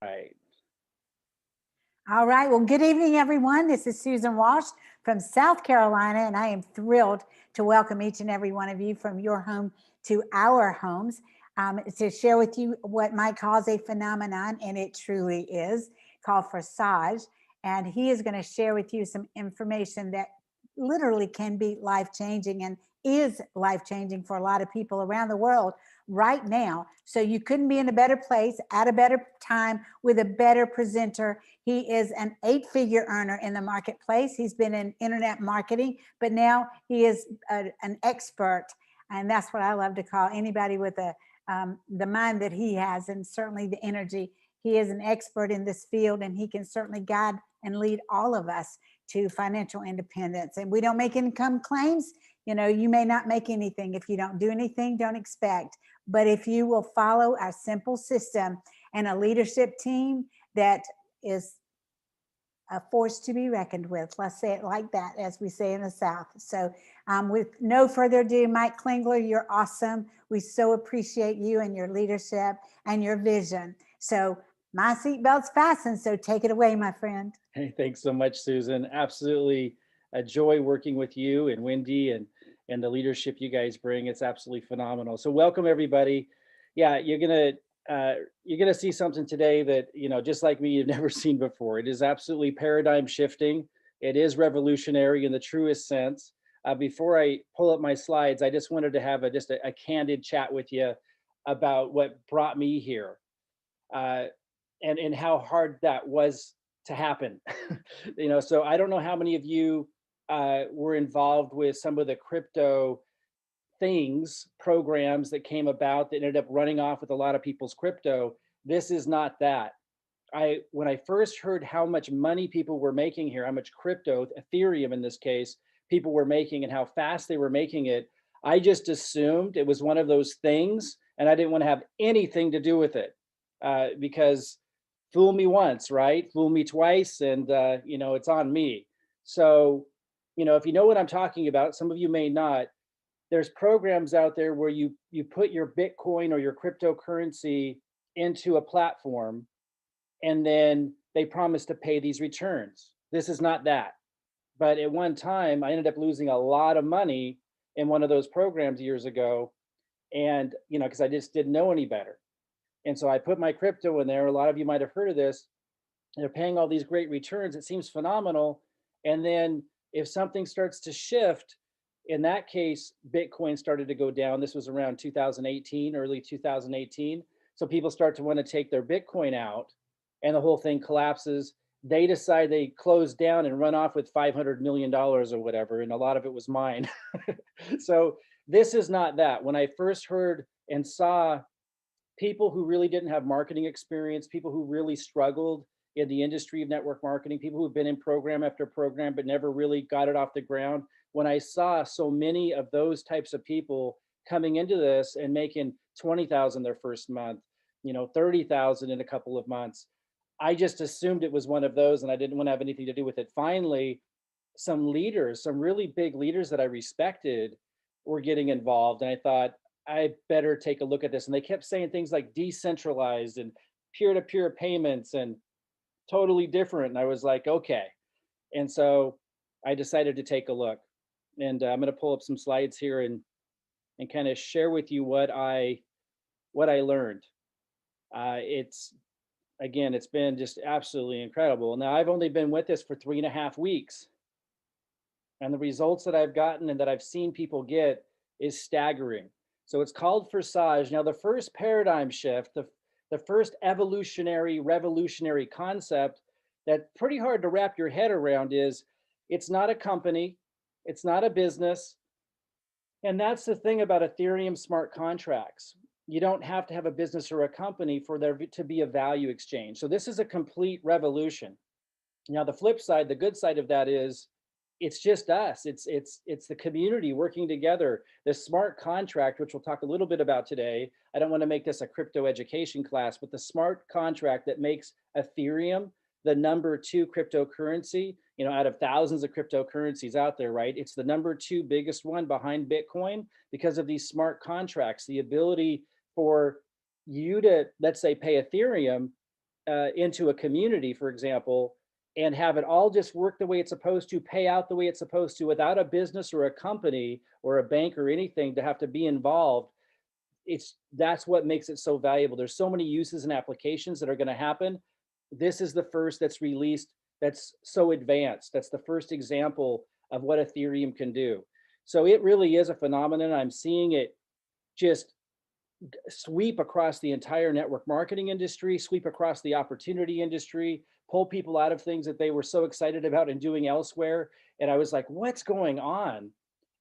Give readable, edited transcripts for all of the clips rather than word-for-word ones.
Right. All right. Well, good evening, everyone. This is Susan Walsh from South Carolina, and I am thrilled to welcome each and every one of you from your home to our homes to share with you what Mike calls a phenomenon, and it truly is called Forsage. And he is going to share with you some information that literally can be life changing and is life changing for a lot of people around the world right now. So you couldn't be in a better place at a better time with a better presenter. He is an 8-figure earner in the marketplace. He's been in internet marketing, but now he is an expert. And that's what I love to call anybody with the mind that he has, and certainly the energy. He is an expert in this field, and he can certainly guide and lead all of us to financial independence. And we don't make income claims. You know, you may not make anything. If you don't do anything, don't expect. But if you will follow our simple system and a leadership team that is a force to be reckoned with, let's say it like that, as we say in the South. So with no further ado, Mike Klingler, you're awesome. We so appreciate you and your leadership and your vision. So my seatbelt's fastened, so take it away, my friend. Hey, thanks so much, Susan. Absolutely a joy working with you and Wendy and the leadership you guys bring. It's absolutely phenomenal. So welcome everybody. Yeah, you're gonna see something today that, just like me, you've never seen before. It is absolutely paradigm shifting. It is revolutionary in the truest sense. Before I pull up my slides, I just wanted to have a candid chat with you about what brought me here. Uh, and how hard that was to happen. So I don't know how many of you were involved with some of the crypto things, programs that came about that ended up running off with a lot of people's crypto. This is not that. When I first heard how much money people were making here, how much crypto, Ethereum in this case, people were making and how fast they were making it, I just assumed it was one of those things, and I didn't want to have anything to do with it because fool me once, right? Fool me twice, and it's on me. So, if you know what I'm talking about, some of you may not. There's programs out there where you put your Bitcoin or your cryptocurrency into a platform, and then they promise to pay these returns. This is not that. But at one time, I ended up losing a lot of money in one of those programs years ago, and because I just didn't know any better. And so I put my crypto in there. A lot of you might have heard of this. They're paying all these great returns. It seems phenomenal. And then if something starts to shift, in that case, Bitcoin started to go down. This was around 2018, early 2018. So people start to want to take their Bitcoin out and the whole thing collapses. They decide they close down and run off with $500 million or whatever. And a lot of it was mine. So this is not that. When I first heard and saw people who really didn't have marketing experience, people who really struggled in the industry of network marketing, people who've been in program after program but never really got it off the ground. When I saw so many of those types of people coming into this and making 20,000 their first month, 30,000 in a couple of months, I just assumed it was one of those and I didn't want to have anything to do with it. Finally, some leaders, some really big leaders that I respected were getting involved. And I thought, I better take a look at this. And they kept saying things like decentralized and peer-to-peer payments and totally different. And I was like, okay. And so I decided to take a look. And I'm going to pull up some slides here and kind of share with you what I learned. It's been just absolutely incredible. Now I've only been with this for 3.5 weeks, and the results that I've gotten and that I've seen people get is staggering. So it's called Forsage. Now the first paradigm shift, the first revolutionary concept that's pretty hard to wrap your head around is it's not a company, it's not a business. And that's the thing about Ethereum smart contracts. You don't have to have a business or a company for there to be a value exchange. So this is a complete revolution. Now the flip side, the good side of that is it's just us. It's the community working together. The smart contract, which we'll talk a little bit about today. I don't want to make this a crypto education class, but the smart contract that makes Ethereum the number 2 cryptocurrency, out of thousands of cryptocurrencies out there, right? It's the number 2 biggest one behind Bitcoin because of these smart contracts, the ability for you to, let's say, pay Ethereum into a community, for example, and have it all just work the way it's supposed to, pay out the way it's supposed to, without a business or a company or a bank or anything to have to be involved, that's what makes it so valuable. There's so many uses and applications that are going to happen. This is the first that's released that's so advanced. That's the first example of what Ethereum can do. So it really is a phenomenon. I'm seeing it just sweep across the entire network marketing industry, sweep across the opportunity industry, pull people out of things that they were so excited about and doing elsewhere. And I was like, what's going on?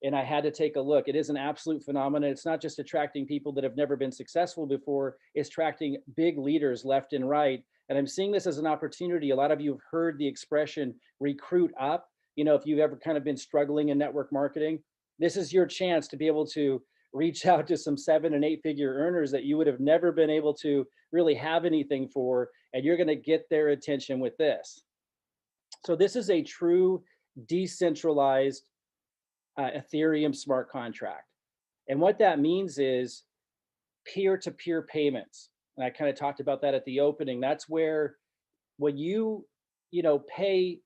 And I had to take a look. It is an absolute phenomenon. It's not just attracting people that have never been successful before, it's attracting big leaders left and right. And I'm seeing this as an opportunity. A lot of you have heard the expression recruit up. You know, if you've ever kind of been struggling in network marketing, this is your chance to be able to reach out to some 7 and 8 figure earners that you would have never been able to really have anything for, and you're going to get their attention with this. So this is a true decentralized Ethereum smart contract. And what that means is peer-to-peer payments. And I kind of talked about that at the opening. That's where when you pay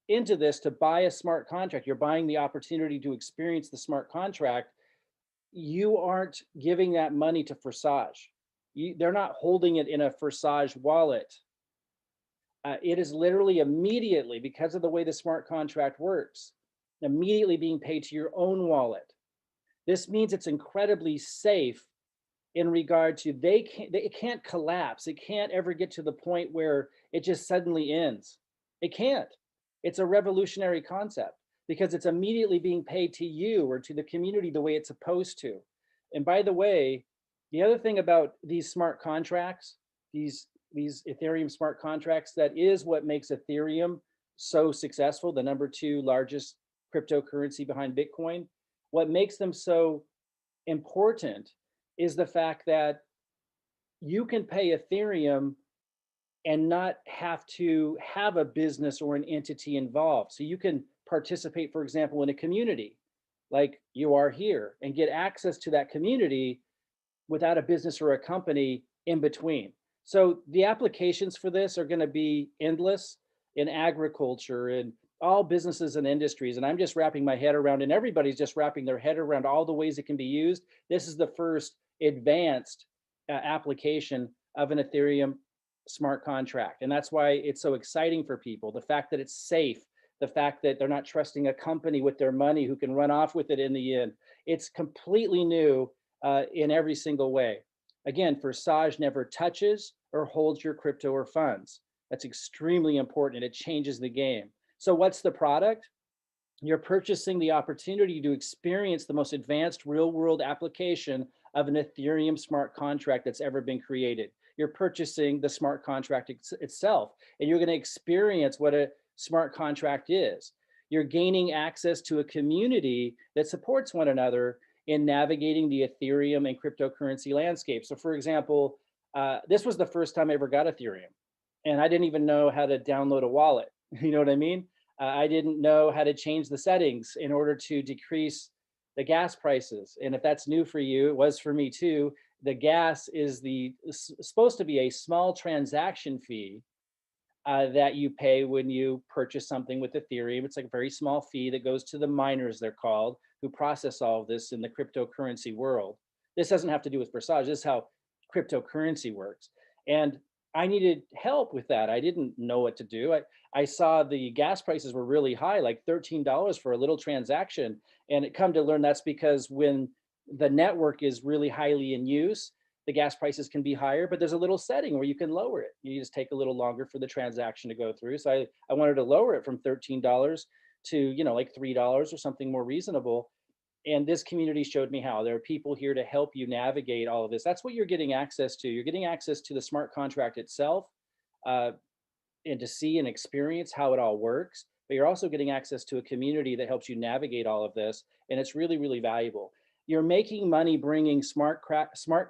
into this to buy a smart contract, you're buying the opportunity to experience the smart contract. You aren't giving that money to Forsage. They're not holding it in a Forsage wallet. It is literally immediately, because of the way the smart contract works, immediately being paid to your own wallet. This means it's incredibly safe in regard to it can't collapse. It can't ever get to the point where it just suddenly ends. It can't. It's a revolutionary concept because it's immediately being paid to you or to the community the way it's supposed to. And by the way, the other thing about these smart contracts, these Ethereum smart contracts, that is what makes Ethereum so successful, the number 2 largest cryptocurrency behind Bitcoin. What makes them so important is the fact that you can pay Ethereum and not have to have a business or an entity involved. So you can participate, for example, in a community like you are here and get access to that community without a business or a company in between. So the applications for this are going to be endless in agriculture and all businesses and industries. And I'm just wrapping my head around, and everybody's just wrapping their head around all the ways it can be used. This is the first advanced application of an Ethereum smart contract. And that's why it's so exciting for people. The fact that it's safe, the fact that they're not trusting a company with their money who can run off with it in the end. It's completely new in every single way. Again, Forsage never touches or holds your crypto or funds. That's extremely important. It changes the game. So what's the product? You're purchasing the opportunity to experience the most advanced real-world application of an Ethereum smart contract that's ever been created. You're purchasing the smart contract itself, and you're going to experience what a smart contract is. You're gaining access to a community that supports one another in navigating the Ethereum and cryptocurrency landscape. So for example, this was the first time I ever got Ethereum, and I didn't even know how to download a wallet. You know what I mean? I didn't know how to change the settings in order to decrease the gas prices. And if that's new for you, it was for me too. The gas is supposed to be a small transaction fee that you pay when you purchase something with Ethereum. It's like a very small fee that goes to the miners, they're called, who process all of this in the cryptocurrency world. This doesn't have to do with Forsage. This is how cryptocurrency works. And I needed help with that. I didn't know what to do. I saw the gas prices were really high, like $13 for a little transaction. And it come to learn that's because when the network is really highly in use, the gas prices can be higher, but there's a little setting where you can lower it. You just take a little longer for the transaction to go through. So I wanted to lower it from $13 to, like $3 or something more reasonable. And this community showed me how. There are people here to help you navigate all of this. That's what you're getting access to. You're getting access to the smart contract itself and to see and experience how it all works. But you're also getting access to a community that helps you navigate all of this. And it's really, really valuable. You're making money bringing smart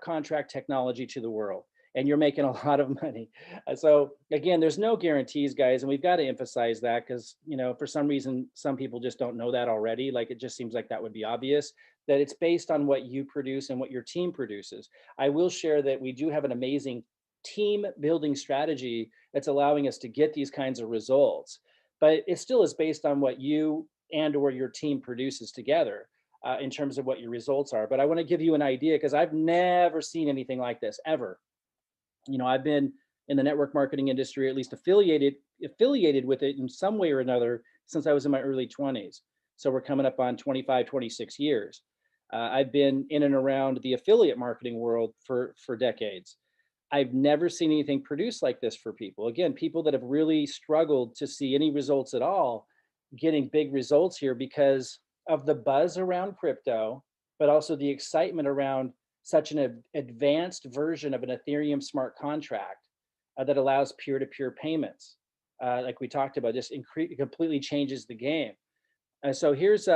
contract technology to the world. And you're making a lot of money. So again, there's no guarantees, guys. And we've got to emphasize that because, for some reason, some people just don't know that already. Like, it just seems like that would be obvious, that it's based on what you produce and what your team produces. I will share that we do have an amazing team building strategy that's allowing us to get these kinds of results. But it still is based on what you and or your team produces together in terms of what your results are. But I want to give you an idea because I've never seen anything like this ever. I've been in the network marketing industry, at least affiliated with it in some way or another since I was in my early 20s. So we're coming up on 25, 26 years. I've been in and around the affiliate marketing world for decades. I've never seen anything produced like this for people. Again, people that have really struggled to see any results at all, getting big results here because of the buzz around crypto, but also the excitement around such an advanced version of an Ethereum smart contract that allows peer-to-peer payments. Like we talked about, just completely changes the game. So here's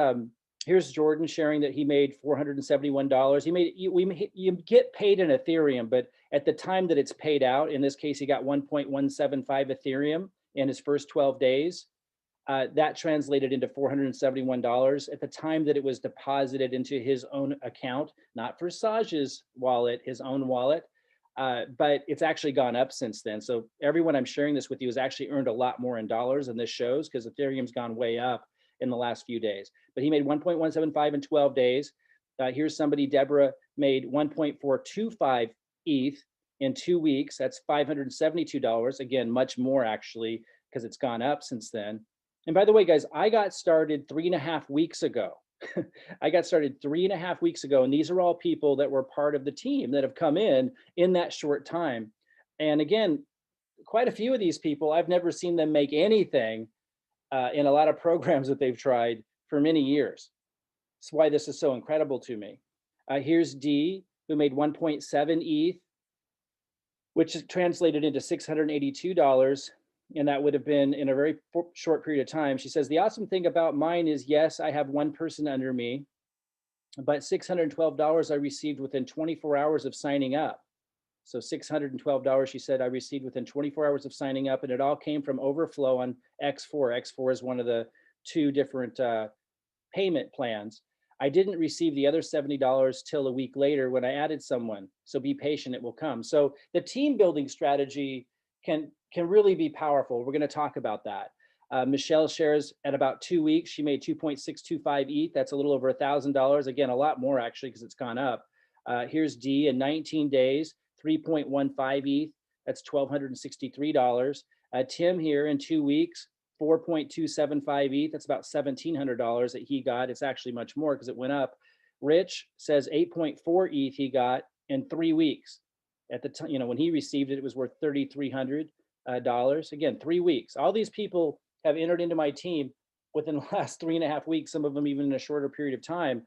Jordan sharing that he made $471. You get paid in Ethereum, but at the time that it's paid out, in this case, he got 1.175 Ethereum in his first 12 days. That translated into $471 at the time that it was deposited into his own account, not Forsage's wallet, his own wallet. But it's actually gone up since then. So everyone I'm sharing this with you has actually earned a lot more in dollars than this shows because Ethereum's gone way up in the last few days. But he made 1.175 in 12 days. Here's somebody, Deborah, made 1.425 ETH in 2 weeks. That's $572. Again, much more actually, because it's gone up since then. And by the way, guys, I got started 3.5 weeks ago. I got started 3.5 weeks ago, and these are all people that were part of the team that have come in that short time. And again, quite a few of these people, I've never seen them make anything in a lot of programs that they've tried for many years. That's why this is so incredible to me. Here's D, who made 1.7 ETH, which is translated into $682. And that would have been in a very short period of time. She says, the awesome thing about mine is, yes, I have one person under me, but $612 I received within 24 hours of signing up. So $612, she said, I received within 24 hours of signing up, and it all came from overflow on X4. X4 is one of the two different payment plans. I didn't receive the other $70 till a week later when I added someone. So be patient, it will come. So the team building strategy can really be powerful. We're going to talk about that. Michelle shares at about 2 weeks, she made 2.625 ETH. That's a little over $1,000. Again, a lot more actually, because it's gone up. Here's D in 19 days, 3.15 ETH. That's $1,263. Tim here in 2 weeks, 4.275 ETH. That's about $1,700 that he got. It's actually much more because it went up. Rich says 8.4 ETH he got in 3 weeks. At the time, when he received it, it was worth $3,300. Again, 3 weeks. All these people have entered into my team within the last 3.5 weeks, some of them even in a shorter period of time.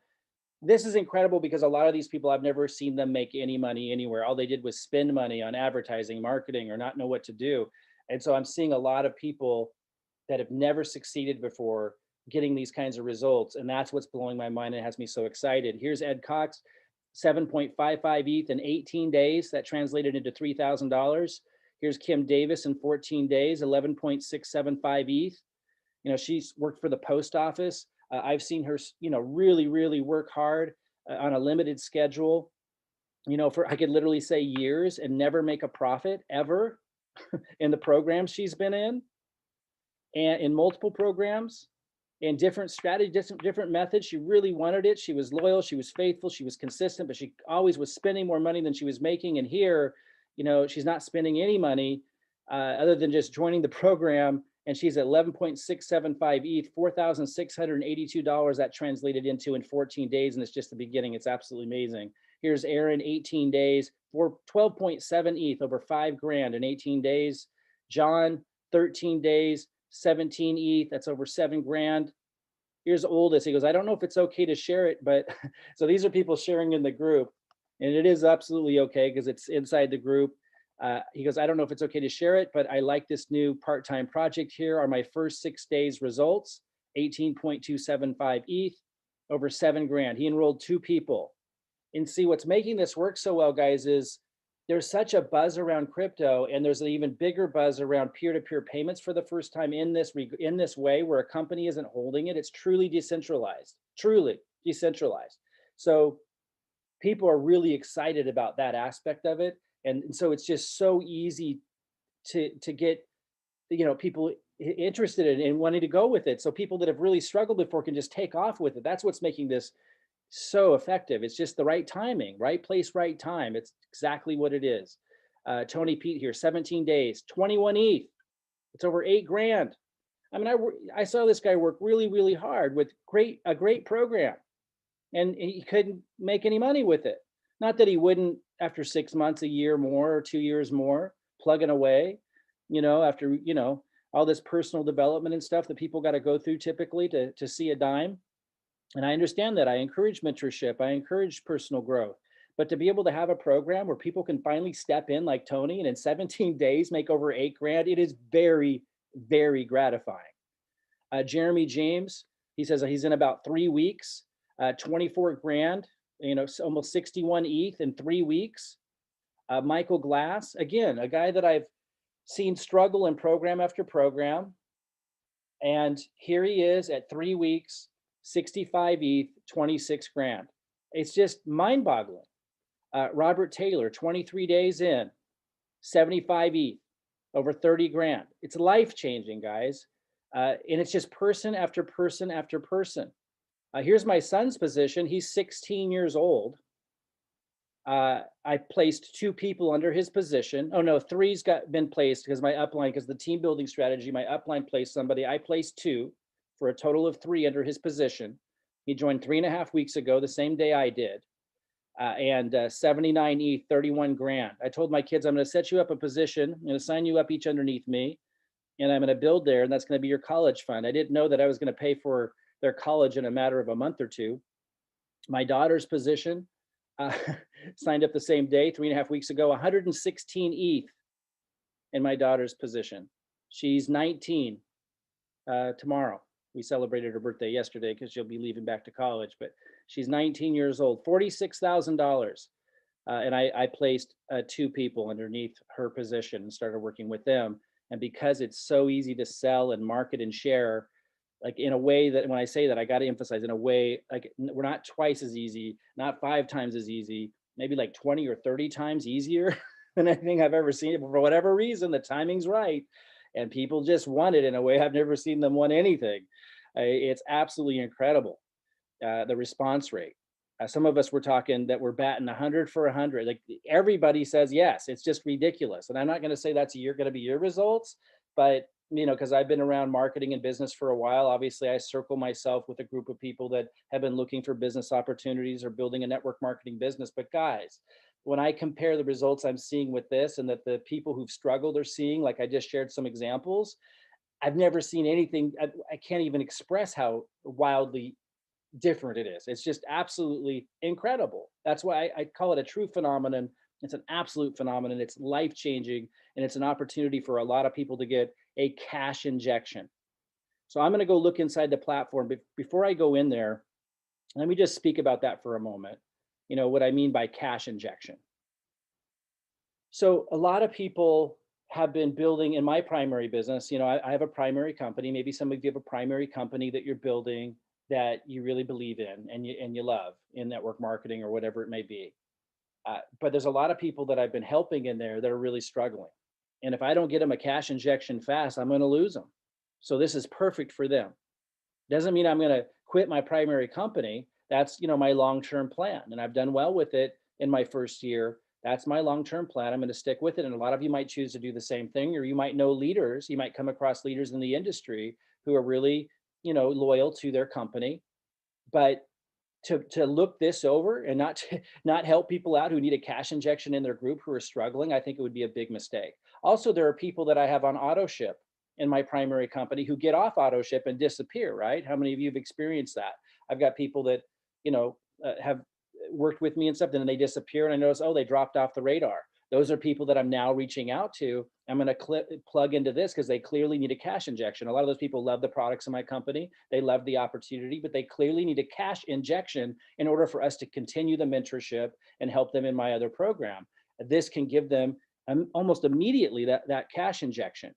This is incredible because a lot of these people, I've never seen them make any money anywhere. All they did was spend money on advertising, marketing, or not know what to do. And so I'm seeing a lot of people that have never succeeded before getting these kinds of results. And that's what's blowing my mind and has me so excited. Here's Ed Cox, 7.55 ETH in 18 days. That translated into $3,000. Here's Kim Davis in 14 days, 11.675 ETH. She's worked for the post office. I've seen her, really, really work hard on a limited schedule, for, I could literally say years and never make a profit ever in the programs she's been in and in multiple programs and different strategies, different methods. She really wanted it. She was loyal. She was faithful. She was consistent, but she always was spending more money than she was making. And here, she's not spending any money other than just joining the program. And she's at 11.675 ETH, $4,682 that translated into in 14 days. And it's just the beginning. It's absolutely amazing. Here's Aaron, 18 days, for 12.7 ETH, over $5,000 in 18 days. John, 13 days, 17 ETH, that's over $7,000. Here's Oldest. He goes, I don't know if it's okay to share it, but so these are people sharing in the group. And it is absolutely okay because it's inside the group. He goes, I don't know if it's okay to share it, but I like this new part-time project. Here are my first 6 days results, 18.275 ETH, over $7,000. He enrolled 2 people. And see, what's making this work so well, guys, is there's such a buzz around crypto, and there's an even bigger buzz around peer-to-peer payments for the first time in this way, where a company isn't holding it. It's truly decentralized, truly decentralized. So people are really excited about that aspect of it. And so it's just so easy to get, people interested in and wanting to go with it. So people that have really struggled before can just take off with it. That's what's making this so effective. It's just the right timing, right place, right time. It's exactly what it is. Tony Pete here, 17 days, 21 ETH. It's over 8 grand. I mean, I saw this guy work really, really hard with a great program, and he couldn't make any money with it. Not that he wouldn't after 6 months, a year more, or 2 years more, plugging away, after, all this personal development and stuff that people got to go through typically to see a dime. And I understand that. I encourage mentorship. I encourage personal growth. But to be able to have a program where people can finally step in like Tony and in 17 days make over 8 grand, it is very, very gratifying. Jeremy James, he says he's in about 3 weeks, 24 grand, almost 61 ETH in 3 weeks. Michael Glass, again, a guy that I've seen struggle in program after program. And here he is at 3 weeks, 65 ETH, 26 grand. It's just mind boggling. Robert Taylor, 23 days in, 75 ETH, over 30 grand. It's life changing, guys. And it's just person after person after person. Here's my son's position. He's 16 years old. I placed 2 people under his position. Oh no, 3's been placed because my upline, because the team building strategy, my upline placed somebody. I placed 2 for a total of 3 under his position. He joined 3.5 weeks ago, the same day I did. And 79 ETH, 31 grand. I told my kids, I'm going to set you up a position. I'm going to sign you up each underneath me, and I'm going to build there, and that's going to be your college fund. I didn't know that I was going to pay for their college in a matter of a month or two. My daughter's position, signed up the same day, 3.5 weeks ago, 116 ETH in my daughter's position. She's 19 tomorrow. We celebrated her birthday yesterday because she'll be leaving back to college, but she's 19 years old, $46,000. And I placed 2 people underneath her position and started working with them. And because it's so easy to sell and market and share, like in a way that, when I say that, I got to emphasize, in a way, like we're not twice as easy, not 5 times as easy, maybe like 20 or 30 times easier than anything I've ever seen. But for whatever reason, the timing's right. And people just want it in a way I've never seen them want anything. It's absolutely incredible, the response rate. Some of us were talking that we're batting 100 for 100. Like everybody says yes. It's just ridiculous. And I'm not going to say that's going to be your results, but because I've been around marketing and business for a while, obviously I circle myself with a group of people that have been looking for business opportunities or building a network marketing business. But guys, when I compare the results I'm seeing with this and that the people who've struggled are seeing, like I just shared some examples, I've never seen anything. I can't even express how wildly different it is. It's just absolutely incredible. That's why I call it a true phenomenon. It's an absolute phenomenon. It's life-changing, and it's an opportunity for a lot of people to get a cash injection. So I'm going to go look inside the platform. But before I go in there, let me just speak about that for a moment. What I mean by cash injection. So a lot of people have been building in my primary business. I have a primary company. Maybe some of you have a primary company that you're building that you really believe in and you love in network marketing or whatever it may be. But there's a lot of people that I've been helping in there that are really struggling. And if I don't get them a cash injection fast, I'm going to lose them. So this is perfect for them. Doesn't mean I'm going to quit my primary company. That's, my long-term plan. And I've done well with it in my first year. That's my long-term plan. I'm going to stick with it. And a lot of you might choose to do the same thing, or you might know leaders. You might come across leaders in the industry who are really, loyal to their company. But to look this over and not help people out who need a cash injection in their group who are struggling, I think it would be a big mistake. Also, there are people that I have on auto ship in my primary company who get off auto ship and disappear, right? How many of you have experienced that? I've got people that, have worked with me and stuff, and then they disappear, and I notice, oh, they dropped off the radar. Those are people that I'm now reaching out to. I'm going to plug into this because they clearly need a cash injection. A lot of those people love the products in my company. They love the opportunity, but they clearly need a cash injection in order for us to continue the mentorship and help them in my other program. This can give them almost immediately that cash injection.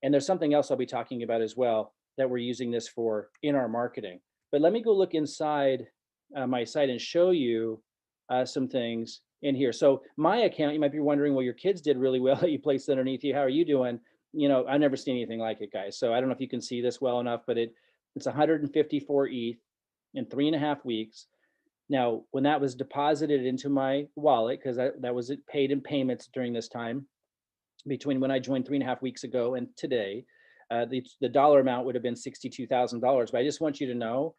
And there's something else I'll be talking about as well that we're using this for in our marketing. But let me go look inside my site and show you some things in here. So my account, you might be wondering, well, your kids did really well that you placed underneath you. How are you doing? You know, I've never seen anything like it, guys. So I don't know if you can see this well enough, but it's 154 ETH in 3.5 weeks. Now, when that was deposited into my wallet, because that was it paid in payments during this time, between when I joined 3.5 weeks ago and today, the dollar amount would have been $62,000. But I just want you to know,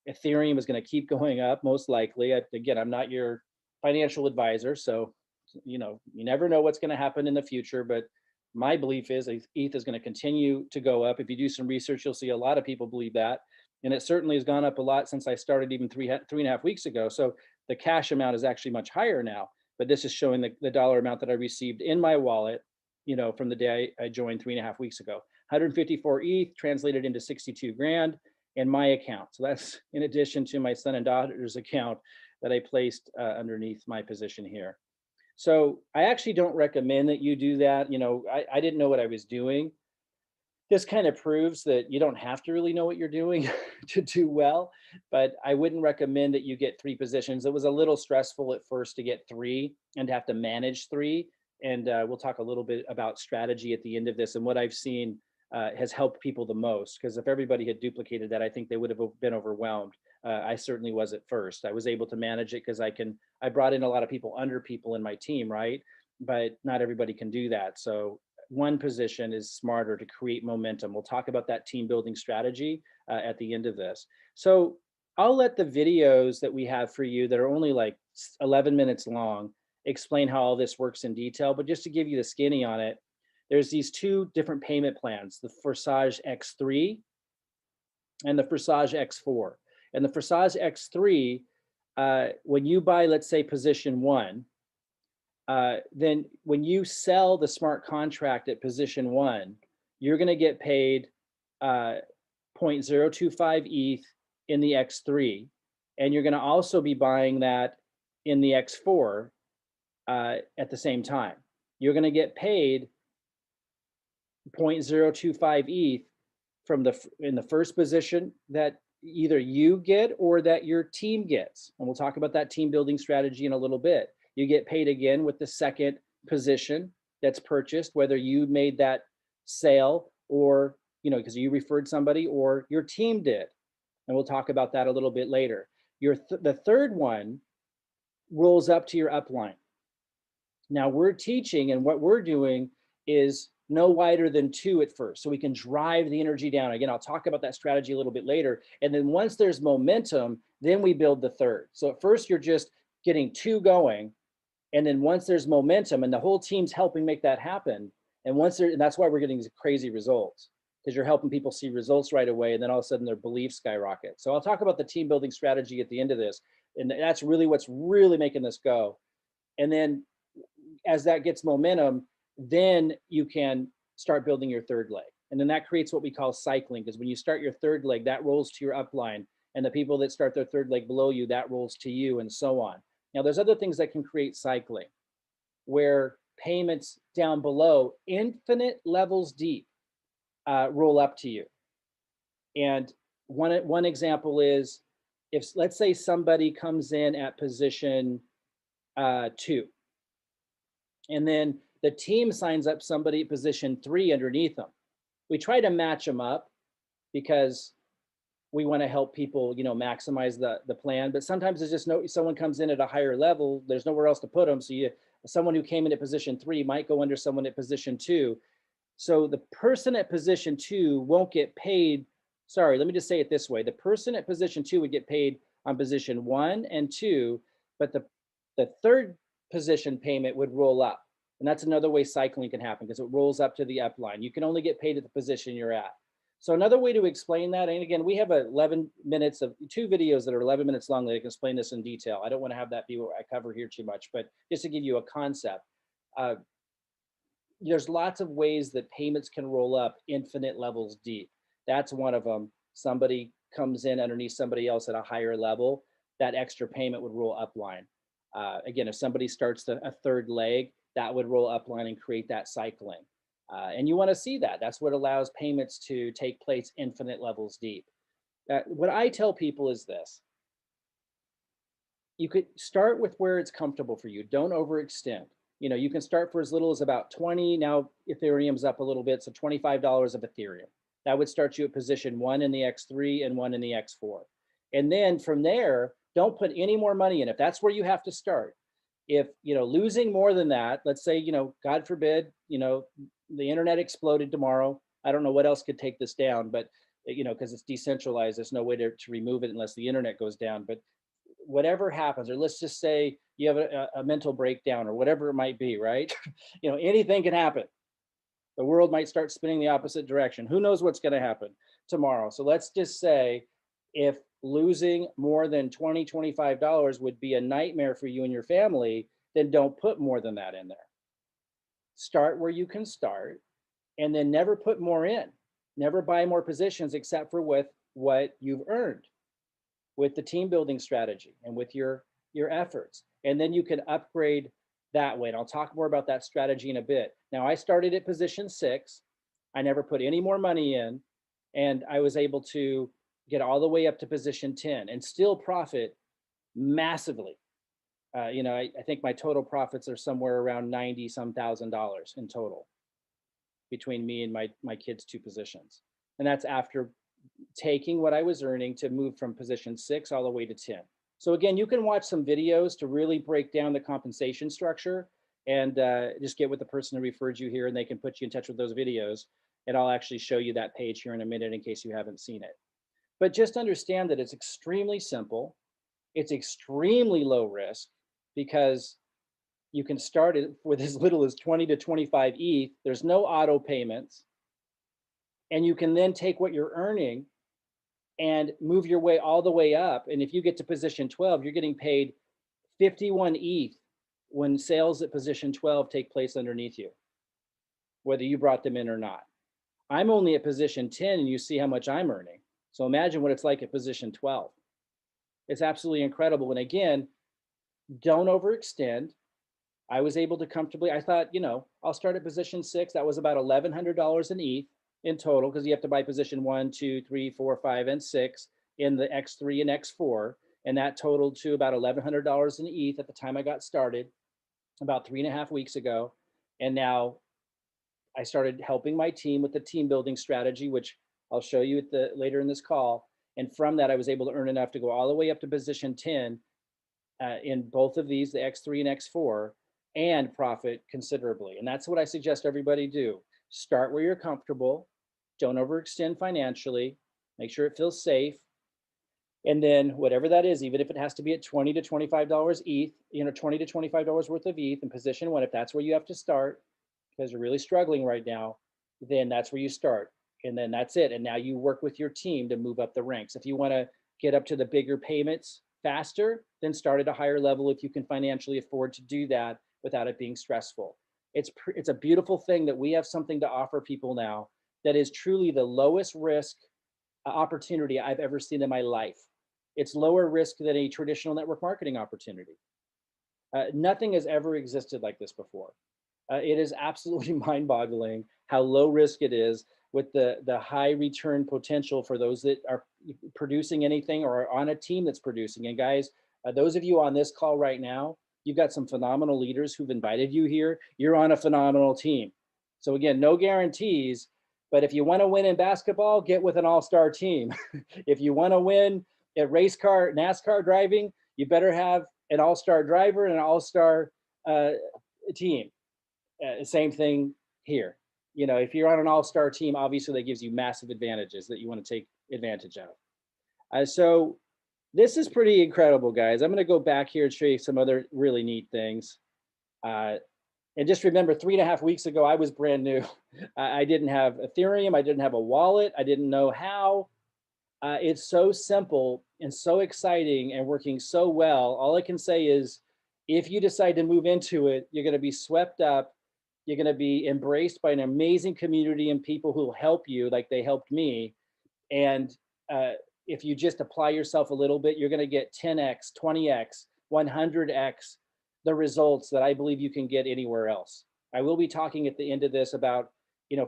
Ethereum is going to keep going up, most likely. Again, I'm not your financial advisor, so you know you never know what's going to happen in the future. But my belief is ETH is going to continue to go up. If you do some research, you'll see a lot of people believe that, and it certainly has gone up a lot since I started even 3.5 weeks ago. So the cash amount is actually much higher now. But this is showing the dollar amount that I received in my wallet, you know, from the day I joined 3.5 weeks ago. 154 ETH translated into 62 grand in my account. So that's in addition to my son and daughter's account that I placed underneath my position here. So I actually don't recommend that you do that. You know, I didn't know what I was doing. This kind of proves that you don't have to really know what you're doing to do well, but I wouldn't recommend that you get 3 positions. It was a little stressful at first to get 3 and to have to manage 3. And we'll talk a little bit about strategy at the end of this and what I've seen has helped people the most. Because if everybody had duplicated that, I think they would have been overwhelmed. I certainly was at first. I was able to manage it because I brought in a lot of people under people in my team, right? But not everybody can do that. So one position is smarter to create momentum. We'll talk about that team building strategy at the end of this. So I'll let the videos that we have for you that are only like 11 minutes long explain how all this works in detail. But just to give you the skinny on it, there's these 2 different payment plans, the Forsage X3 and the Forsage X4. And the Forsage X3, when you buy, let's say, position 1, then when you sell the smart contract at position 1, you're going to get paid 0.025 ETH in the X3. And you're going to also be buying that in the X4 at the same time. You're going to get paid 0.025 ETH in the first position that either you get or that your team gets. And we'll talk about that team building strategy in a little bit. You get paid again with the second position that's purchased, whether you made that sale or, you know, because you referred somebody or your team did. And we'll talk about that a little bit later. The third one rolls up to your upline. Now we're teaching, and what we're doing is no wider than 2 at first, so we can drive the energy down. Again, I'll talk about that strategy a little bit later. And then once there's momentum, then we build the third. So at first you're just getting 2 going. And then once there's momentum and the whole team's helping make that happen, and that's why we're getting these crazy results, because you're helping people see results right away, and then all of a sudden their beliefs skyrocket. So I'll talk about the team building strategy at the end of this, and that's really what's really making this go. And then as that gets momentum, then you can start building your third leg. And then that creates what we call cycling, because when you start your third leg, that rolls to your upline, and the people that start their third leg below you, that rolls to you, and so on. Now, there's other things that can create cycling, where payments down below, infinite levels deep, roll up to you. And one example is, if let's say somebody comes in at position 2, and then the team signs up somebody at position 3 underneath them. We try to match them up because we want to help people, you know, maximize the plan. But sometimes there's just someone comes in at a higher level, there's nowhere else to put them. So someone who came in at position 3 might go under someone at position 2. So the person at position 2 won't get paid. Sorry, let me just say it this way. The person at position 2 would get paid on position 1 and 2, but the third position payment would roll up. And that's another way cycling can happen, because it rolls up to the upline. You can only get paid at the position you're at. So another way to explain that, and again, we have 11 minutes of 2 videos that are 11 minutes long that can explain this in detail. I don't want to have that be what I cover here too much, but just to give you a concept. There's lots of ways that payments can roll up infinite levels deep. That's one of them. Somebody comes in underneath somebody else at a higher level, that extra payment would roll upline. Again, if somebody starts a third leg, that would roll upline and create that cycling. And you want to see that. That's what allows payments to take place infinite levels deep. What I tell people is this. you could start with where it's comfortable for you. Don't overextend. You can start for as little as about 20. Now, Ethereum's up a little bit, so $25 of Ethereum. That would start you at position one in the X3 and one in the X4. And then from there, don't put any more money in. If that's where you have to start, if, losing more than that, let's say, God forbid, the internet exploded tomorrow. I don't know what else could take this down, but, because it's decentralized, there's no way to remove it unless the internet goes down. But whatever happens, or let's just say you have a mental breakdown or whatever it might be, right? Anything can happen. The world might start spinning the opposite direction. Who knows what's going to happen tomorrow? So let's just say if losing more than $20, $25 would be a nightmare for you and your family, then don't put more than that in there. Start where you can start, and then never put more in. Never buy more positions except for with what you've earned, with the team building strategy and with your efforts. And then you can upgrade that way. And I'll talk more about that strategy in a bit. Now, I started at position 6. I never put any more money in, and I was able to get all the way up to position 10 and still profit massively. I think my total profits are somewhere around 90 some $1,000 in total between me and my kids' 2 positions. And that's after taking what I was earning to move from position 6 all the way to 10. So again, you can watch some videos to really break down the compensation structure, and just get with the person who referred you here, and they can put you in touch with those videos. And I'll actually show you that page here in a minute in case you haven't seen it. But just understand that it's extremely simple. It's extremely low risk, because you can start it with as little as 20 to 25 ETH. There's no auto payments. And you can then take what you're earning and move your way all the way up. And if you get to position 12, you're getting paid 51 ETH when sales at position 12 take place underneath you, whether you brought them in or not. I'm only at position 10, and you see how much I'm earning. So imagine what it's like at position 12. It's absolutely incredible. And again, don't overextend. I was able to comfortably, I thought, I'll start at position 6. That was about $1,100 in ETH in total, because you have to buy position 1, 2, 3, 4, 5, and 6 in the X3 and X4. And that totaled to about $1,100 in ETH at the time I got started about 3.5 weeks ago. And now I started helping my team with the team building strategy, which I'll show you later in this call. And from that, I was able to earn enough to go all the way up to position 10 in both of these, the X3 and X4, and profit considerably. And that's what I suggest everybody do. Start where you're comfortable. Don't overextend financially. Make sure it feels safe. And then whatever that is, even if it has to be at $20 to $25 ETH, $20 to $25 worth of ETH in position 1, if that's where you have to start because you're really struggling right now, then that's where you start. And then that's it. And now you work with your team to move up the ranks. If you want to get up to the bigger payments faster, then start at a higher level if you can financially afford to do that without it being stressful. It's a beautiful thing that we have something to offer people now that is truly the lowest risk opportunity I've ever seen in my life. It's lower risk than a traditional network marketing opportunity. Nothing has ever existed like this before. It is absolutely mind-boggling how low risk it is, with the high return potential for those that are producing anything or are on a team that's producing. And guys, those of you on this call right now, you've got some phenomenal leaders who've invited you here. You're on a phenomenal team. So again, no guarantees, but if you want to win in basketball, get with an all-star team. If you want to win at NASCAR driving, you better have an all-star driver and an all-star team. Same thing here. If you're on an all-star team, obviously that gives you massive advantages that you want to take advantage of. So this is pretty incredible, guys. I'm going to go back here and show you some other really neat things. And just remember, 3.5 weeks ago, I was brand new. I didn't have Ethereum. I didn't have a wallet. I didn't know how. It's so simple and so exciting and working so well. All I can say is, if you decide to move into it, you're going to be swept up. You're going to be embraced by an amazing community and people who will help you like they helped me. And if you just apply yourself a little bit, you're going to get 10x, 20x, 100x the results that I believe you can get anywhere else. I will be talking at the end of this about,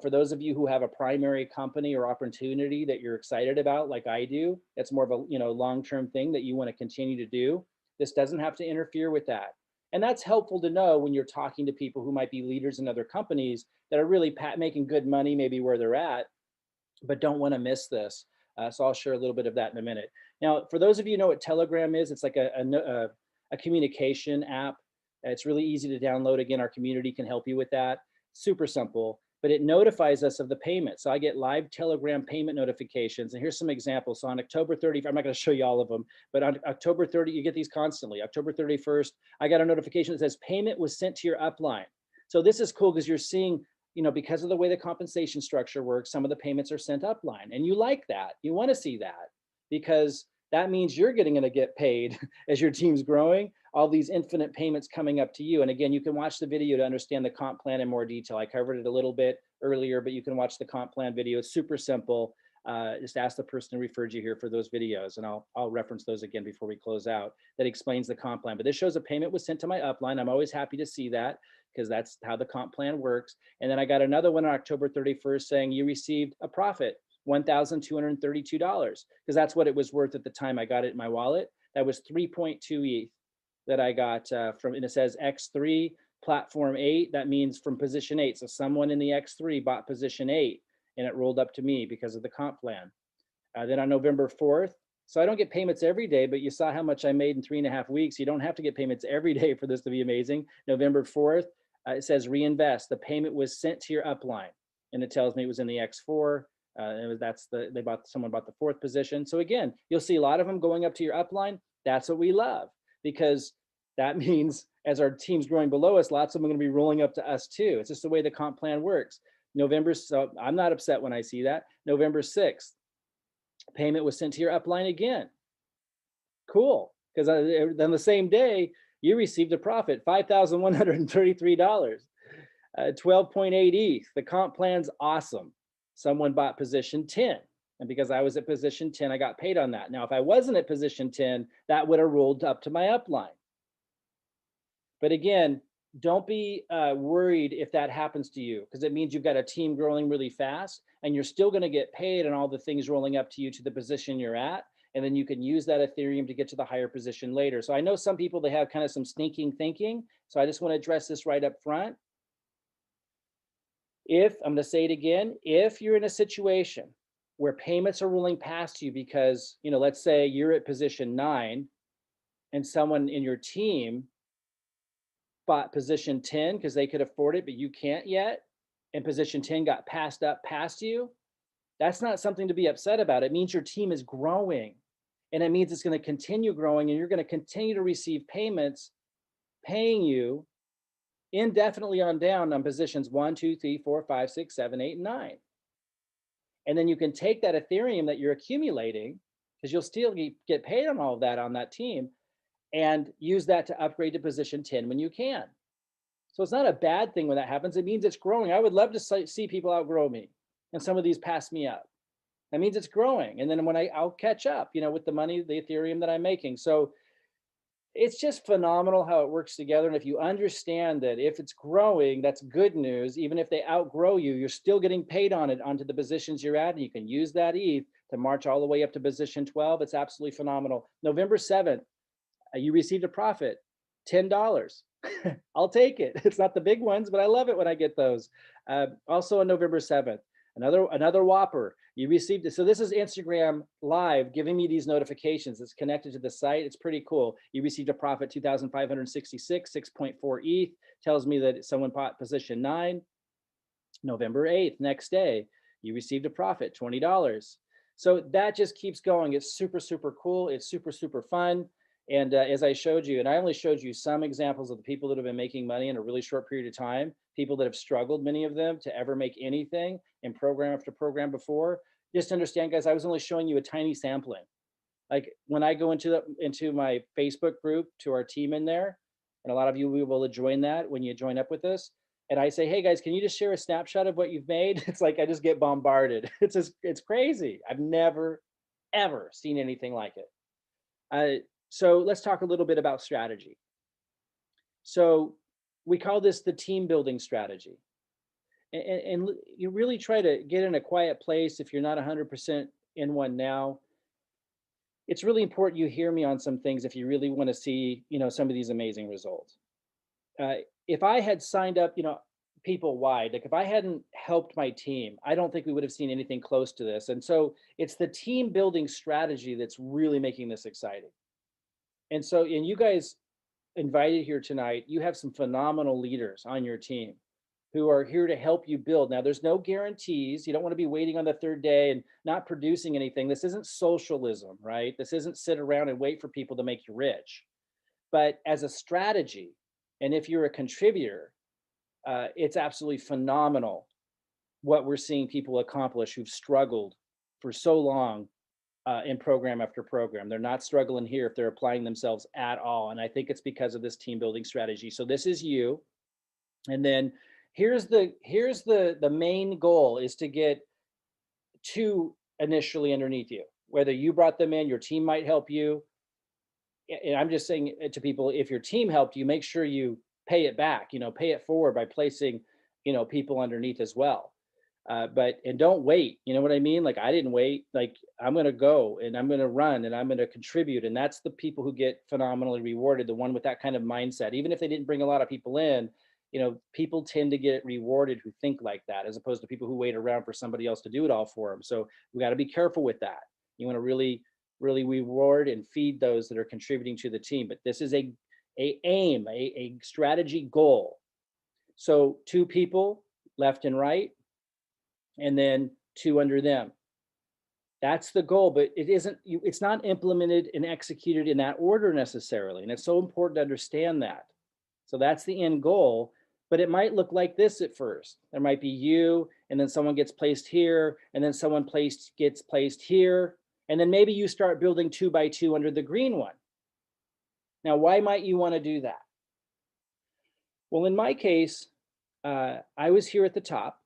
for those of you who have a primary company or opportunity that you're excited about, like I do, that's more of a, long-term thing that you want to continue to do. This doesn't have to interfere with that. And that's helpful to know when you're talking to people who might be leaders in other companies that are really making good money, maybe where they're at, but don't want to miss this. So I'll share a little bit of that in a minute. Now, for those of you who know what Telegram is, it's like a communication app. It's really easy to download. Again, our community can help you with that. Super simple, but it notifies us of the payment. So I get live Telegram payment notifications. And here's some examples. So on October 30th, I'm not going to show you all of them, but on October 30, you get these constantly. October 31st, I got a notification that says payment was sent to your upline. So this is cool because you're seeing, because of the way the compensation structure works, some of the payments are sent upline, and you like that. You want to see that because that means you're going to get paid as your team's growing, all these infinite payments coming up to you. And again, you can watch the video to understand the comp plan in more detail. I covered it a little bit earlier, but you can watch the comp plan video. It's super simple. Just ask the person who referred you here for those videos, and I'll reference those again before we close out. That explains the comp plan. But this shows a payment was sent to my upline. I'm always happy to see that because that's how the comp plan works. And then I got another one on October 31st saying you received a profit, $1,232, because that's what it was worth at the time I got it in my wallet. That was 3.2 ETH that I got from, and it says X3 platform 8. That means from position 8. So someone in the X3 bought position 8 and it rolled up to me because of the comp plan. Then on November 4th, so I don't get payments every day, but you saw how much I made in 3.5 weeks. You don't have to get payments every day for this to be amazing. November 4th, it says reinvest. The payment was sent to your upline, and it tells me it was in the X4. Someone bought the 4th position. So again, you'll see a lot of them going up to your upline. That's what we love, because that means as our team's growing below us, lots of them are going to be rolling up to us too. It's just the way the comp plan works. So I'm not upset when I see that. November 6th, payment was sent to your upline again. Cool, because then the same day you received a profit, $5,133, 12.8 ETH. The comp plan's awesome. Someone bought position 10, and because I was at position 10, I got paid on that. Now, if I wasn't at position 10, that would have rolled up to my upline. But again, don't be worried if that happens to you, because it means you've got a team growing really fast and you're still going to get paid on all the things rolling up to you to the position you're at. And then you can use that Ethereum to get to the higher position later. So I know some people, they have kind of some sneaking thinking. So I just want to address this right up front. I'm going to say it again, if you're in a situation where payments are rolling past you because, let's say you're at position 9 and someone in your team bought position 10 because they could afford it, but you can't yet, and position 10 got passed up past you, that's not something to be upset about. It means your team is growing, and it means it's going to continue growing, and you're going to continue to receive payments paying you indefinitely on down on positions 1, 2, 3, 4, 5, 6, 7, 8, and 9. And then you can take that Ethereum that you're accumulating, because you'll still get paid on all of that on that team, and use that to upgrade to position 10 when you can. So it's not a bad thing when that happens. It means it's growing. I would love to see people outgrow me and some of these pass me up. That means it's growing. And then when I'll catch up, with the money, the Ethereum that I'm making. So it's just phenomenal how it works together. And if you understand that if it's growing, that's good news. Even if they outgrow you, you're still getting paid on it onto the positions you're at. And you can use that ETH to march all the way up to position 12. It's absolutely phenomenal. November 7th, you received a profit, $10. I'll take it. It's not the big ones, but I love it when I get those. Also on November 7th, another Whopper. You received it. So this is Instagram Live giving me these notifications. It's connected to the site. It's pretty cool. You received a profit 2,566, 6.4 ETH. Tells me that someone bought position 9. November 8th, next day, you received a profit, $20. So that just keeps going. It's super, super cool. It's super, super fun. And as I showed you, and I only showed you some examples of the people that have been making money in a really short period of time, people that have struggled, many of them, to ever make anything in program after program before. Just understand, guys, I was only showing you a tiny sampling. Like when I go into my Facebook group, to our team in there, and a lot of you will be able to join that when you join up with us. And I say, hey guys, can you just share a snapshot of what you've made? It's like I just get bombarded. It's crazy. I've never, ever seen anything like it. So let's talk a little bit about strategy. So we call this the team building strategy. And you really try to get in a quiet place if you're not 100% in one now. it's really important you hear me on some things if you really want to see, some of these amazing results. Uh, if I had signed up, people wide, like if I hadn't helped my team, I don't think we would have seen anything close to this. And so it's the team building strategy that's really making this exciting. And you guys invited here tonight, you have some phenomenal leaders on your team who are here to help you build. Now, there's no guarantees. You don't want to be waiting on the third day and not producing anything. This isn't socialism, right? This isn't sit around and wait for people to make you rich. But as a strategy, and if you're a contributor, it's absolutely phenomenal what we're seeing people accomplish who've struggled for so long in program after program. They're not struggling here if they're applying themselves at all. And I think it's because of this team building strategy. So this is you. And then here's the main goal is to get two initially underneath you. Whether you brought them in, your team might help you. And I'm just saying to people, if your team helped you, make sure you pay it back, pay it forward by placing, people underneath as well. And don't wait. You know what I mean? Like I didn't wait. Like I'm going to go and I'm going to run and I'm going to contribute. And that's the people who get phenomenally rewarded. The one with that kind of mindset, even if they didn't bring a lot of people in, people tend to get rewarded who think like that, as opposed to people who wait around for somebody else to do it all for them. So we got to be careful with that. You want to really, really reward and feed those that are contributing to the team. But this is a aim, a strategy goal. So two people left and right, and then two under them. That's the goal, but it's not implemented and executed in that order necessarily. And it's so important to understand that. So that's the end goal, but it might look like this at first. There might be you, and then someone gets placed here, and then someone gets placed here. And then maybe you start building 2 by 2 under the green one. Now, why might you want to do that? Well, in my case, I was here at the top.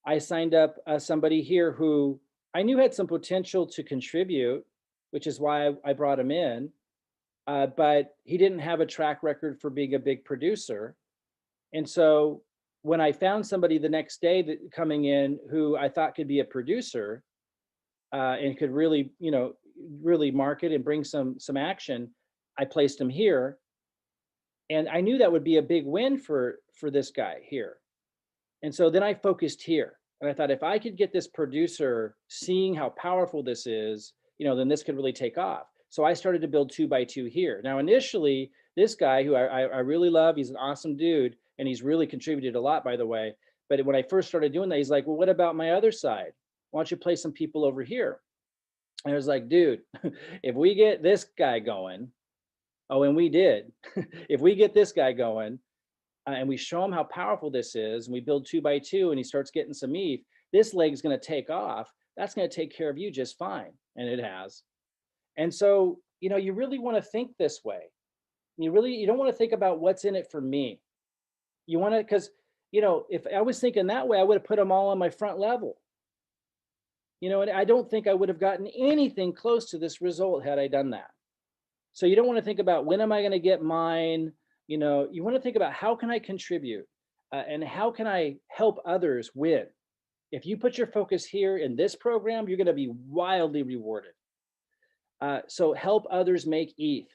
I signed up somebody here who I knew had some potential to contribute, which is why I brought him in. But he didn't have a track record for being a big producer. And so when I found somebody the next day that coming in who I thought could be a producer and could really, really market and bring some action, I placed him here. And I knew that would be a big win for this guy here. And so then I focused here. And I thought if I could get this producer seeing how powerful this is, then this could really take off. So I started to build 2 by 2 here. Now, initially, this guy who I really love, he's an awesome dude, and he's really contributed a lot, by the way. But when I first started doing that, he's like, well, what about my other side? Why don't you place some people over here? And I was like, dude, if we get this guy going, oh, and we did. If we get this guy going, and we show him how powerful this is, and we build 2 by 2, and he starts getting some ETH, this leg's going to take off. That's going to take care of you just fine. And it has. And so, you really want to think this way. You don't want to think about what's in it for me. You want to, because, if I was thinking that way, I would have put them all on my front level. And I don't think I would have gotten anything close to this result had I done that. So you don't want to think about when am I going to get mine? You want to think about how can I contribute and how can I help others win? If you put your focus here in this program, you're going to be wildly rewarded. So help others make ETH.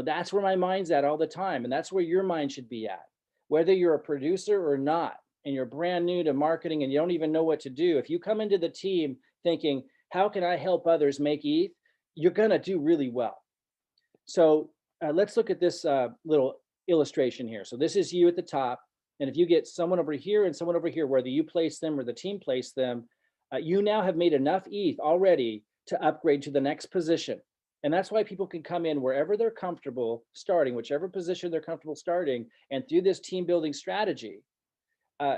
That's where my mind's at all the time. And that's where your mind should be at. Whether you're a producer or not, and you're brand new to marketing and you don't even know what to do, if you come into the team thinking, how can I help others make ETH? You're going to do really well. So let's look at this little illustration here. So this is you at the top. And if you get someone over here and someone over here, whether you place them or the team place them, you now have made enough ETH already to upgrade to the next position. And that's why people can come in wherever they're comfortable starting, whichever position they're comfortable starting, and through this team building strategy,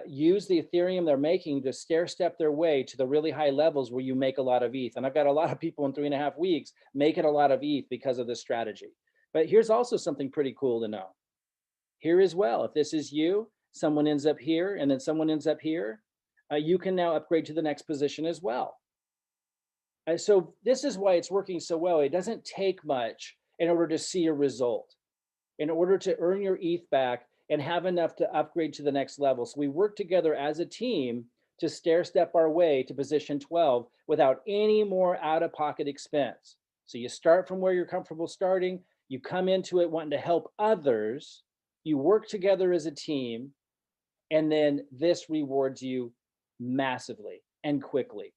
use the Ethereum they're making to stair step their way to the really high levels where you make a lot of ETH. And I've got a lot of people in 3.5 weeks making a lot of ETH because of this strategy. But here's also something pretty cool to know. Here as well, if this is you, someone ends up here and then someone ends up here, you can now upgrade to the next position as well. So this is why it's working so well. It doesn't take much in order to see a result, in order to earn your ETH back and have enough to upgrade to the next level. So we work together as a team to stair step our way to position 12 without any more out-of-pocket expense. So you start from where you're comfortable starting, you come into it wanting to help others, you work together as a team, and then this rewards you massively and quickly.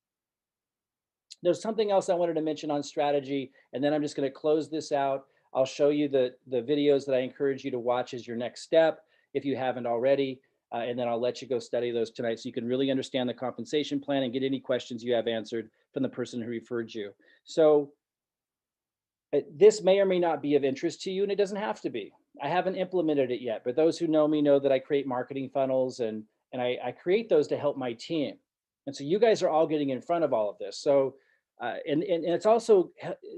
There's something else I wanted to mention on strategy, and then I'm just going to close this out. I'll show you the videos that I encourage you to watch as your next step if you haven't already. And then I'll let you go study those tonight so you can really understand the compensation plan and get any questions you have answered from the person who referred you. So this may or may not be of interest to you, and it doesn't have to be. I haven't implemented it yet, but those who know me know that I create marketing funnels, and I create those to help my team. And so you guys are all getting in front of all of this. So, and it's also,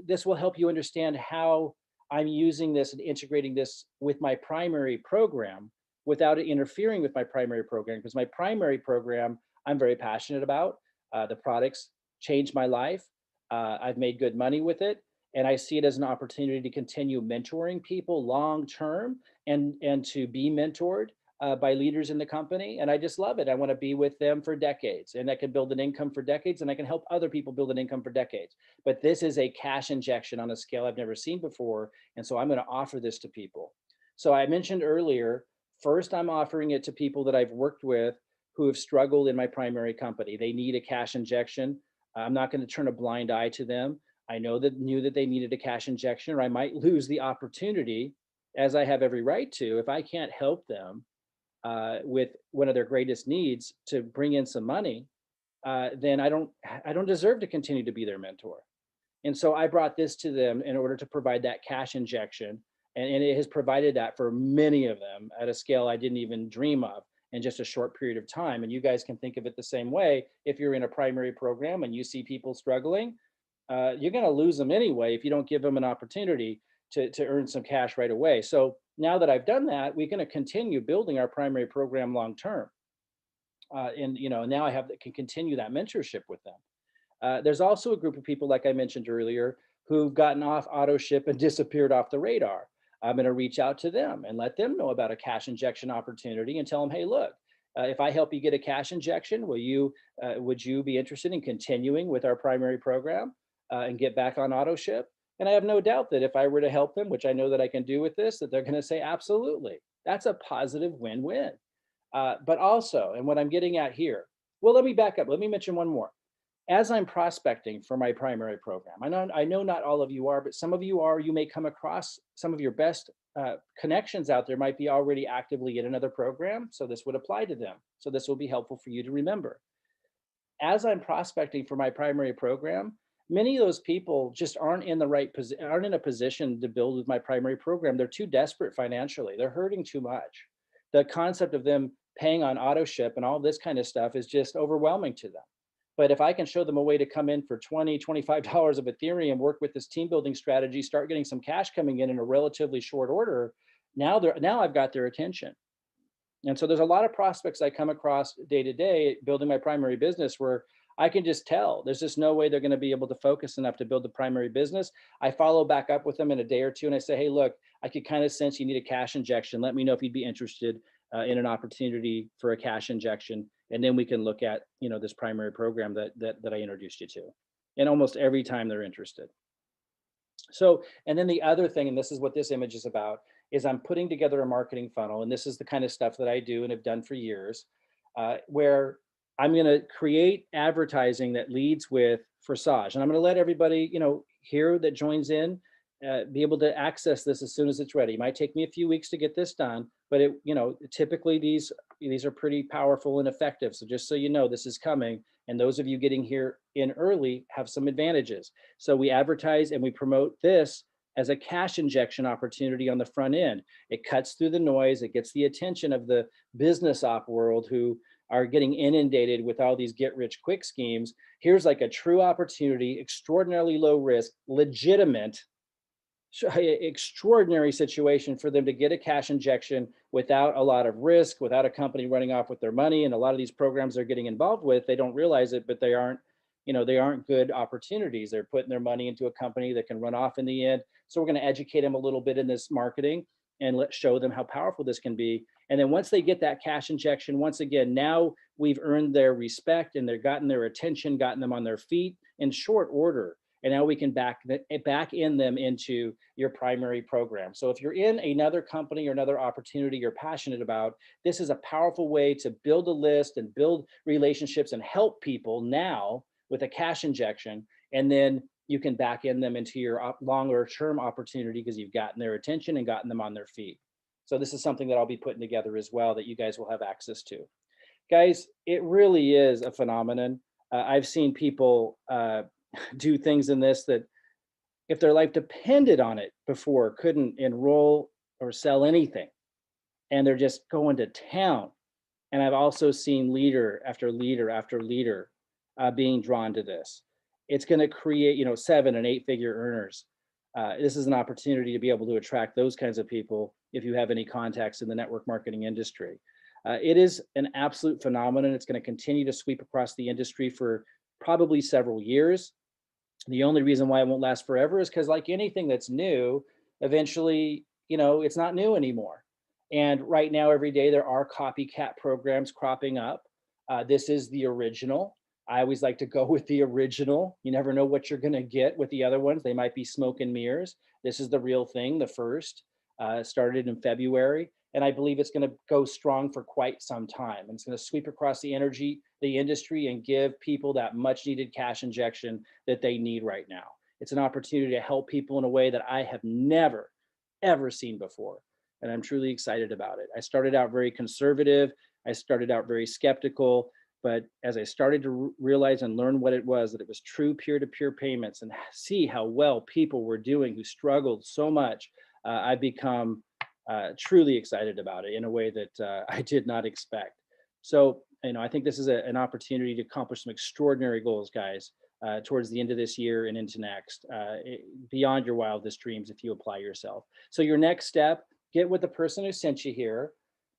this will help you understand how I'm using this and integrating this with my primary program without it interfering with my primary program, because my primary program I'm very passionate about. The products changed my life. I've made good money with it, and I see it as an opportunity to continue mentoring people long term, and to be mentored by leaders in the company. And I just love it. I want to be with them for decades, and I can build an income for decades, and I can help other people build an income for decades. But this is a cash injection on a scale I've never seen before. And so I'm going to offer this to people. So I mentioned earlier, first, I'm offering it to people that I've worked with who have struggled in my primary company. They need a cash injection. I'm not going to turn a blind eye to them. I knew that they needed a cash injection, or I might lose the opportunity, as I have every right to, if I can't help them with one of their greatest needs to bring in some money. Then I don't deserve to continue to be their mentor. And so I brought this to them in order to provide that cash injection, and it has provided that for many of them at a scale I didn't even dream of in just a short period of time. And you guys can think of it the same way. If you're in a primary program and you see people struggling, you're going to lose them anyway if you don't give them an opportunity to earn some cash right away. So now that I've done that, we're going to continue building our primary program long term. And now I can continue that mentorship with them. There's also a group of people, like I mentioned earlier, who've gotten off auto ship and disappeared off the radar. I'm going to reach out to them and let them know about a cash injection opportunity and tell them, hey, look, if I help you get a cash injection, would you be interested in continuing with our primary program and get back on auto ship? And I have no doubt that if I were to help them, which I know that I can do with this, that they're going to say, absolutely. That's a positive win-win. But also, and what I'm getting at here, well, let me back up. Let me mention one more. As I'm prospecting for my primary program, I know not all of you are, but some of you are. You may come across some of your best connections out there might be already actively in another program, so this would apply to them. So this will be helpful for you to remember. As I'm prospecting for my primary program, many of those people just aren't in a position to build with my primary program. They're too desperate financially. They're hurting too much. The concept of them paying on auto ship and all this kind of stuff is just overwhelming to them. But if I can show them a way to come in for $20, $25 of Ethereum, work with this team building strategy, start getting some cash coming in a relatively short order, now I've got their attention. And so there's a lot of prospects I come across day to day building my primary business where I can just tell there's just no way they're going to be able to focus enough to build the primary business. I follow back up with them in a day or two and I say, hey, look, I could kind of sense you need a cash injection. Let me know if you'd be interested in an opportunity for a cash injection. And then we can look at, this primary program that I introduced you to. And almost every time they're interested. So, and then the other thing, and this is what this image is about, is I'm putting together a marketing funnel. And this is the kind of stuff that I do and have done for years, where I'm going to create advertising that leads with Forsage. And I'm going to let everybody, here that joins in, be able to access this as soon as it's ready. It might take me a few weeks to get this done, but typically these are pretty powerful and effective. So just so you know, this is coming. And those of you getting here in early have some advantages. So we advertise and we promote this as a cash injection opportunity on the front end. It cuts through the noise. It gets the attention of the business op world who are getting inundated with all these get rich quick schemes. Here's like a true opportunity, extraordinarily low risk, legitimate, extraordinary situation for them to get a cash injection without a lot of risk, without a company running off with their money. And a lot of these programs they're getting involved with, they don't realize it, but they aren't good opportunities. They're putting their money into a company that can run off in the end. So we're going to educate them a little bit in this marketing and let's show them how powerful this can be. And then once they get that cash injection, once again, now we've earned their respect and they've gotten their attention, gotten them on their feet in short order. And now we can back in them into your primary program. So if you're in another company or another opportunity you're passionate about, this is a powerful way to build a list and build relationships and help people now with a cash injection. And then you can back in them into your longer term opportunity because you've gotten their attention and gotten them on their feet. So this is something that I'll be putting together as well that you guys will have access to. Guys, it really is a phenomenon. I've seen people do things in this that if their life depended on it before couldn't enroll or sell anything, and they're just going to town. And I've also seen leader after leader after leader being drawn to this. It's going to create, 7 and 8 figure earners. This is an opportunity to be able to attract those kinds of people if you have any contacts in the network marketing industry. It is an absolute phenomenon. It's going to continue to sweep across the industry for probably several years. The only reason why it won't last forever is because, like anything that's new, eventually, it's not new anymore. And right now, every day, there are copycat programs cropping up. This is the original. I always like to go with the original. You never know what you're going to get with the other ones. They might be smoke and mirrors. This is the real thing, the first. Started in February. And I believe it's going to go strong for quite some time. And it's going to sweep across the industry and give people that much needed cash injection that they need right now. It's an opportunity to help people in a way that I have never, ever seen before. And I'm truly excited about it. I started out very conservative. I started out very skeptical. But as I started to realize and learn what it was, that it was true peer-to-peer payments and see how well people were doing who struggled so much, I've become truly excited about it in a way that I did not expect. So, I think this is an opportunity to accomplish some extraordinary goals, guys, towards the end of this year and into next, beyond your wildest dreams if you apply yourself. So your next step, get with the person who sent you here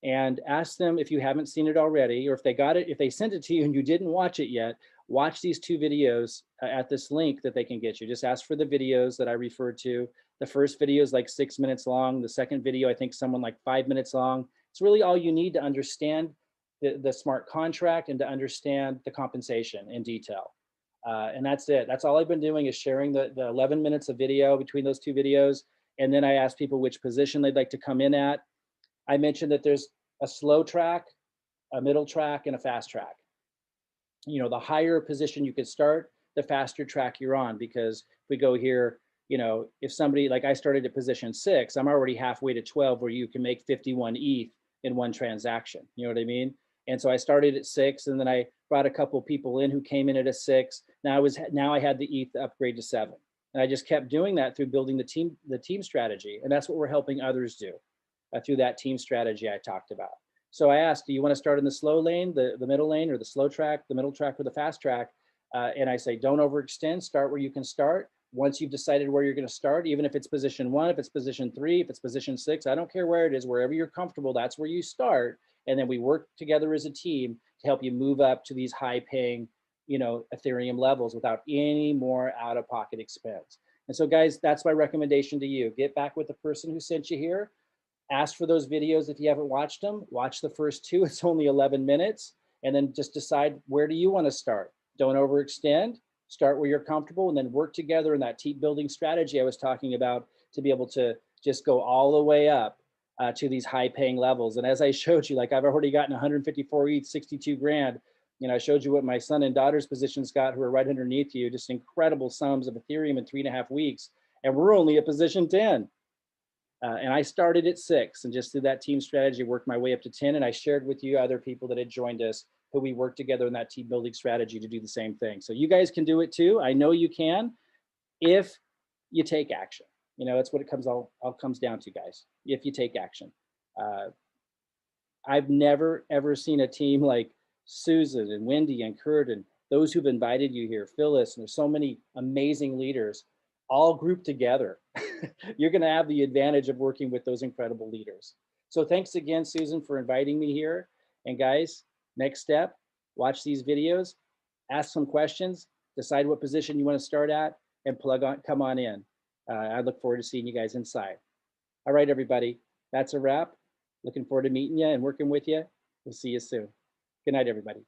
and ask them if you haven't seen it already, or if they got it, if they sent it to you and you didn't watch it yet, watch these 2 videos at this link that they can get you. Just ask for the videos that I referred to. The first video is like 6 minutes long. The second video, I think someone like 5 minutes long. It's really all you need to understand the smart contract and to understand the compensation in detail. And that's it. That's all I've been doing is sharing the 11 minutes of video between those 2 videos. And then I ask people which position they'd like to come in at. I mentioned that there's a slow track, a middle track, and a fast track. The higher position you could start, the faster track you're on, because if we go here, if somebody, like I started at position 6, I'm already halfway to 12 where you can make 51 ETH in one transaction. You know what I mean? And so I started at 6, and then I brought a couple people in who came in at a 6. Now I had the ETH upgrade to 7. And I just kept doing that through building the team strategy. And that's what we're helping others do through that team strategy I talked about. So I asked, do you want to start in the slow lane, the middle lane, or the slow track, the middle track, or the fast track? And I say, don't overextend, start where you can start. Once you've decided where you're going to start, even if it's position 1, if it's position 3, if it's position 6, I don't care where it is, wherever you're comfortable, that's where you start. And then we work together as a team to help you move up to these high paying, Ethereum levels without any more out-of-pocket expense. And so guys, that's my recommendation to you. Get back with the person who sent you here. Ask for those videos if you haven't watched them. Watch the first 2. It's only 11 minutes. And then just decide, where do you want to start? Don't overextend. Start where you're comfortable, and then work together in that team building strategy I was talking about to be able to just go all the way up to these high paying levels. And as I showed you, like I've already gotten 154 ETH, 62 grand. I showed you what my son and daughter's positions got, who are right underneath you, just incredible sums of Ethereum in 3.5 weeks. And we're only at position 10. And I started at 6 and just through that team strategy, worked my way up to 10. And I shared with you other people that had joined us who we worked together in that team building strategy to do the same thing. So you guys can do it too. I know you can, if you take action. That's what it all comes down to, guys. If you take action. I've never, ever seen a team like Susan and Wendy and Kurt and those who've invited you here, Phyllis, and there's so many amazing leaders all grouped together. You're going to have the advantage of working with those incredible leaders. So thanks again, Susan, for inviting me here. And guys, next step, watch these videos, ask some questions, decide what position you want to start at, and come on in. I look forward to seeing you guys inside. All right, everybody, that's a wrap. Looking forward to meeting you and working with you. We'll see you soon. Good night, everybody.